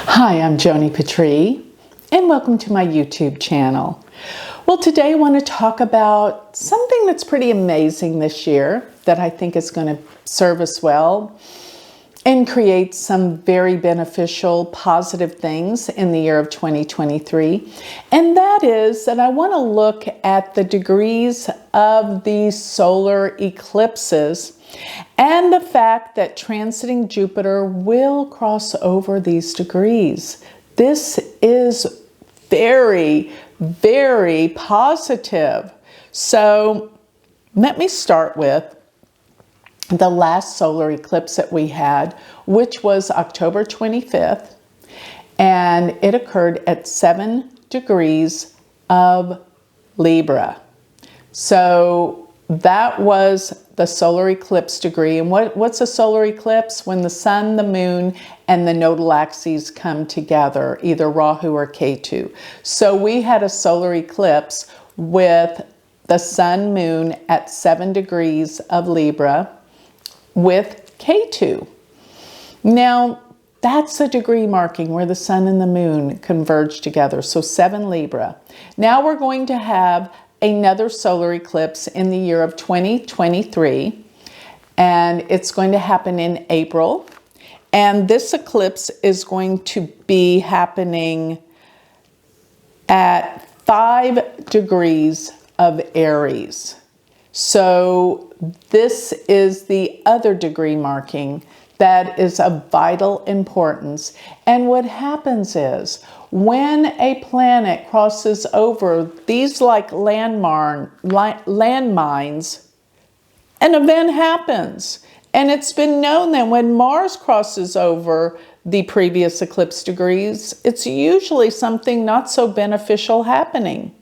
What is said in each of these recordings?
Hi, I'm Joni Patry, and welcome to my YouTube channel. Well, today I want to talk about something that's pretty amazing this year that I think is going to serve us well and create some very beneficial, positive things in the year of 2023. And that is that I want to look at the degrees of these solar eclipses and the fact that transiting Jupiter will cross over these degrees. This is very, very positive. So let me start with the last solar eclipse that we had, which was October 25th, and it occurred at 7 degrees of Libra. So that was the solar eclipse degree. And what's a solar eclipse? When the sun, the moon, and the nodal axes come together, either Rahu or Ketu. So we had a solar eclipse with the sun, moon at 7 degrees of Libra with Ketu. Now, that's a degree marking where the sun and the moon converge together. So 7 Libra. Now we're going to have another solar eclipse in the year of 2023, and it's going to happen in April. And this eclipse is going to be happening at 5 degrees of Aries. So this is the other degree marking that is of vital importance. And what happens is when a planet crosses over these like landmines, an event happens. And it's been known that when Mars crosses over the previous eclipse degrees, it's usually something not so beneficial happening.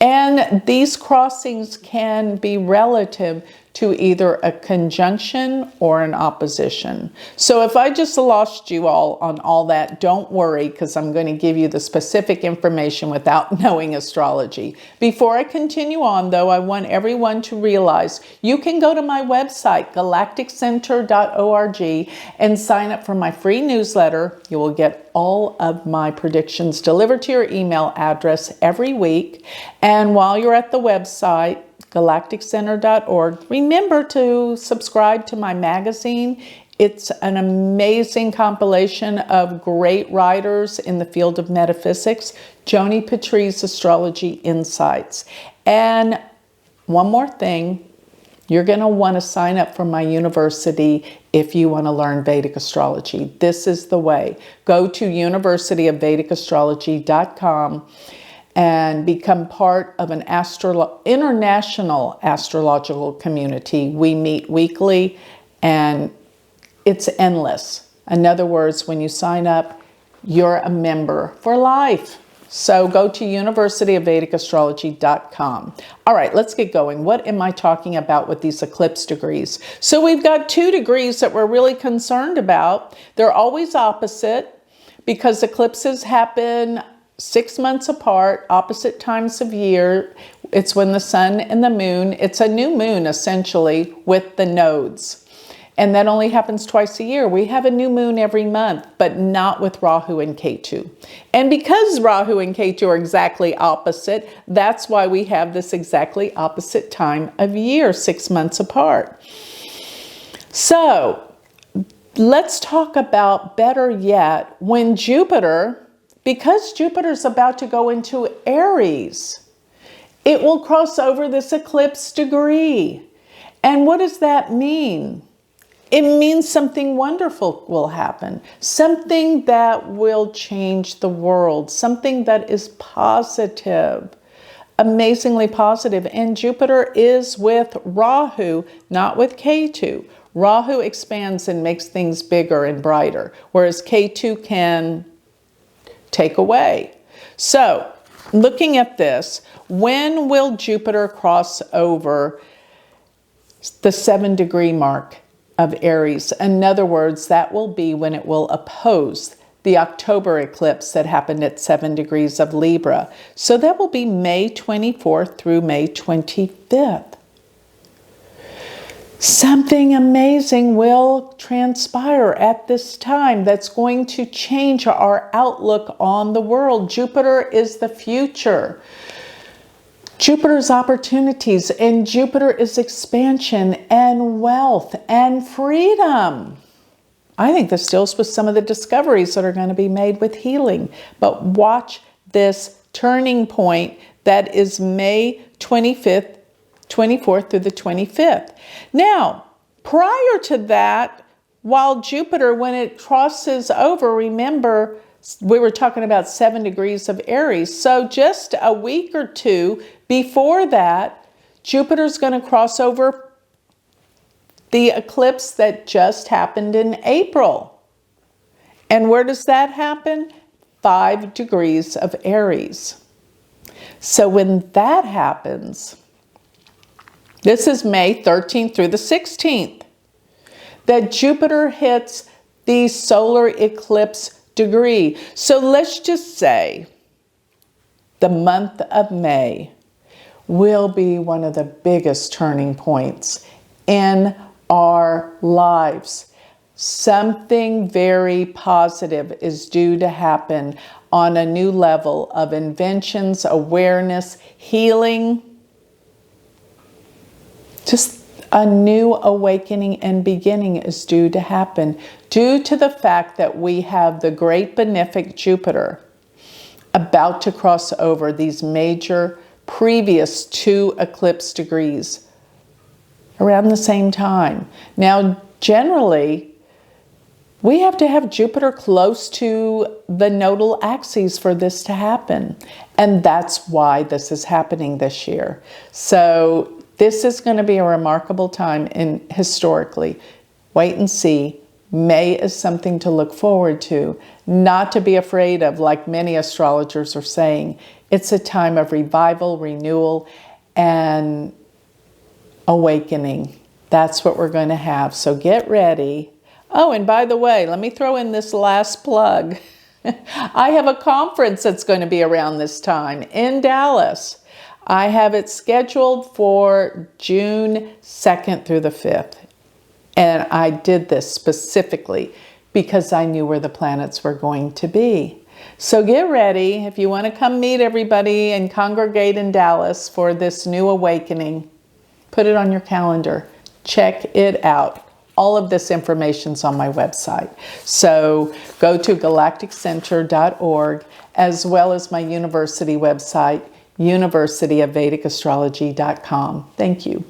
And these crossings can be relative to either a conjunction or an opposition. So if I just lost you all on all that, don't worry, because I'm going to give you the specific information without knowing astrology. Before I continue on, though, I want everyone to realize you can go to my website, galacticcenter.org, and sign up for my free newsletter. You will get all of my predictions delivered to your email address every week. And while you're at the website, galacticcenter.org, remember to subscribe to my magazine. It's an amazing compilation of great writers in the field of metaphysics, Joni Patry's Astrology Insights. And one more thing, you're going to want to sign up for my university if you want to learn Vedic astrology. This is the way. Go to universityofvedicastrology.com and become part of an international astrological community. We meet weekly and it's endless. In other words, when you sign up, you're a member for life. So go to universityofvedicastrology.com. All right, let's get going. What am I talking about with these eclipse degrees? So we've got 2 degrees that we're really concerned about. They're always opposite because eclipses happen 6 months apart, opposite times of year. It's when the sun and the moon, it's a new moon essentially with the nodes. And that only happens twice a year. We have a new moon every month, but not with Rahu and Ketu. And because Rahu and Ketu are exactly opposite, that's why we have this exactly opposite time of year, 6 months apart. So let's talk about, better yet, when Jupiter, because Jupiter's about to go into Aries, it will cross over this eclipse degree. And what does that mean? It means something wonderful will happen, something that will change the world, something that is positive, amazingly positive. And Jupiter is with Rahu, not with Ketu. Rahu expands and makes things bigger and brighter, whereas Ketu can take away. So, looking at this, when will Jupiter cross over the 7 degree mark of Aries? In other words, that will be when it will oppose the October eclipse that happened at 7 degrees of Libra. So that will be May 24th through May 25th. Something amazing will transpire at this time that's going to change our outlook on the world. Jupiter is the future. Jupiter's opportunities, and Jupiter is expansion and wealth and freedom. I think this deals with some of the discoveries that are going to be made with healing. But watch this turning point that is May 24th through the 25th. Now, prior to that, while Jupiter, when it crosses over, remember, we were talking about 7 degrees of Aries. So just a week or two before that, Jupiter's going to cross over the eclipse that just happened in April. And where does that happen? 5 degrees of Aries. So when that happens, this is May 13th through the 16th, that Jupiter hits the solar eclipse degree. So let's just say the month of May will be one of the biggest turning points in our lives. Something very positive is due to happen on a new level of inventions, awareness, healing. Just a new awakening and beginning is due to happen due to the fact that we have the great benefic Jupiter about to cross over these major previous 2 eclipse degrees around the same time. Now, generally, we have to have Jupiter close to the nodal axes for this to happen. And that's why this is happening this year. So this is going to be a remarkable time historically. Wait and see. May is something to look forward to, not to be afraid of, like many astrologers are saying. It's a time of revival, renewal, and awakening. That's what we're going to have. So get ready. Oh, and by the way, let me throw in this last plug. I have a conference that's going to be around this time in Dallas. I have it scheduled for June 2nd through the 5th. And I did this specifically because I knew where the planets were going to be. So get ready. If you want to come meet everybody and congregate in Dallas for this new awakening, put it on your calendar. Check it out. All of this information's on my website. So go to galacticcenter.org as well as my university website, universityofvedicastrology.com. Thank you.